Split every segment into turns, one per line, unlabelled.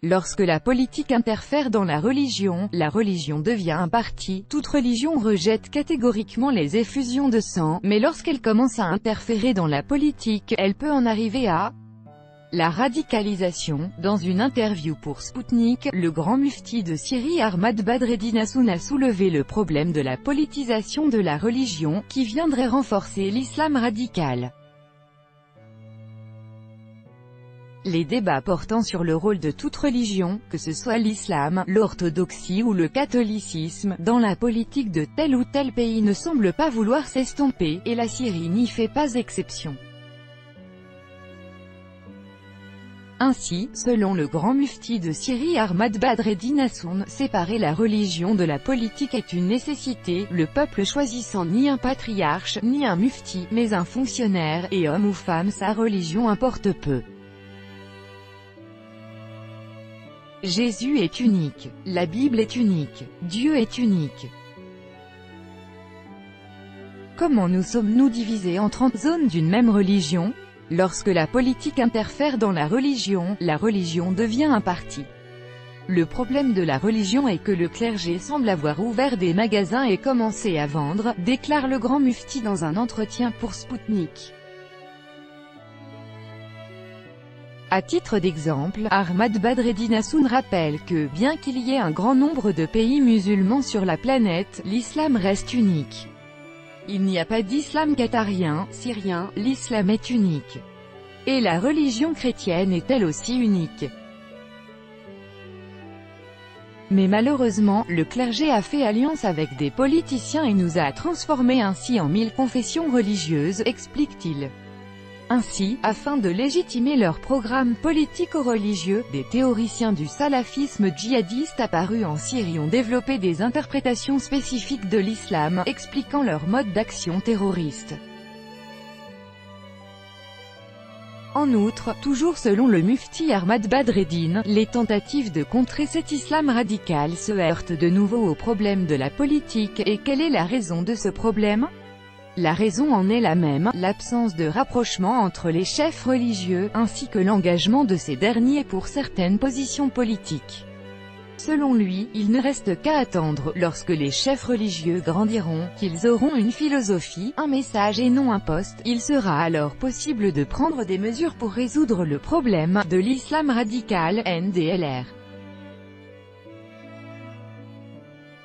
Lorsque la politique interfère dans la religion devient un parti. Toute religion rejette catégoriquement les effusions de sang, mais lorsqu'elle commence à interférer dans la politique, elle peut en arriver à la radicalisation. Dans une interview pour Sputnik, le grand mufti de Syrie Ahmad Badreddin Hassoun a soulevé le problème de la politisation de la religion, qui viendrait renforcer l'islam radical. Les débats portant sur le rôle de toute religion, que ce soit l'islam, l'orthodoxie ou le catholicisme, dans la politique de tel ou tel pays ne semblent pas vouloir s'estomper, et la Syrie n'y fait pas exception. Ainsi, selon le grand mufti de Syrie Ahmad Badreddin Hassoun, séparer la religion de la politique est une nécessité, le peuple choisissant ni un patriarche, ni un mufti, mais un fonctionnaire, et homme ou femme sa religion importe peu. Jésus est unique, la Bible est unique, Dieu est unique. Comment nous sommes-nous divisés en 30 zones d'une même religion? Lorsque la politique interfère dans la religion devient un parti. Le problème de la religion est que le clergé semble avoir ouvert des magasins et commencé à vendre, déclare le grand mufti dans un entretien pour Sputnik. À titre d'exemple, Ahmad Badreddin Hassoun rappelle que, bien qu'il y ait un grand nombre de pays musulmans sur la planète, l'islam reste unique. Il n'y a pas d'islam qatarien, syrien, l'islam est unique. Et la religion chrétienne est elle aussi unique. Mais malheureusement, le clergé a fait alliance avec des politiciens et nous a transformés ainsi en 1000 confessions religieuses, explique-t-il. Ainsi, afin de légitimer leur programme politico-religieux, des théoriciens du salafisme djihadiste apparus en Syrie ont développé des interprétations spécifiques de l'islam, expliquant leur mode d'action terroriste. En outre, toujours selon le mufti Ahmad Badreddin, les tentatives de contrer cet islam radical se heurtent de nouveau au problème de la politique, et quelle est la raison de ce problème ? La raison en est la même, l'absence de rapprochement entre les chefs religieux, ainsi que l'engagement de ces derniers pour certaines positions politiques. Selon lui, il ne reste qu'à attendre, lorsque les chefs religieux grandiront, qu'ils auront une philosophie, un message et non un poste, il sera alors possible de prendre des mesures pour résoudre le problème de l'islam radical, NDLR.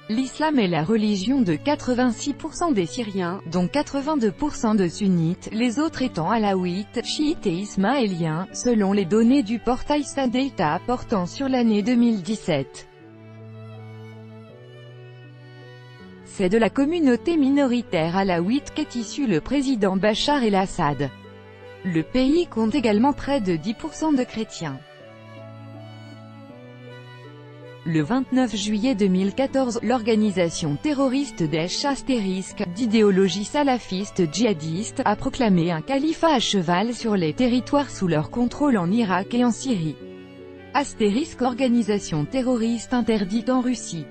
L'islam est la religion de 86% des Syriens, dont 82% de sunnites, les autres étant alaouites, chiites et ismaéliens, selon les données du portail Sadata portant sur l'année 2017. C'est de la communauté minoritaire alaouite qu'est issu le président Bachar el-Assad. Le pays compte également près de 10% de chrétiens. Le 29 juillet 2014, l'organisation terroriste Daesh astérisque, d'idéologie salafiste djihadiste, a proclamé un califat à cheval sur les territoires sous leur contrôle en Irak et en Syrie. Astérisque organisation terroriste interdite en Russie.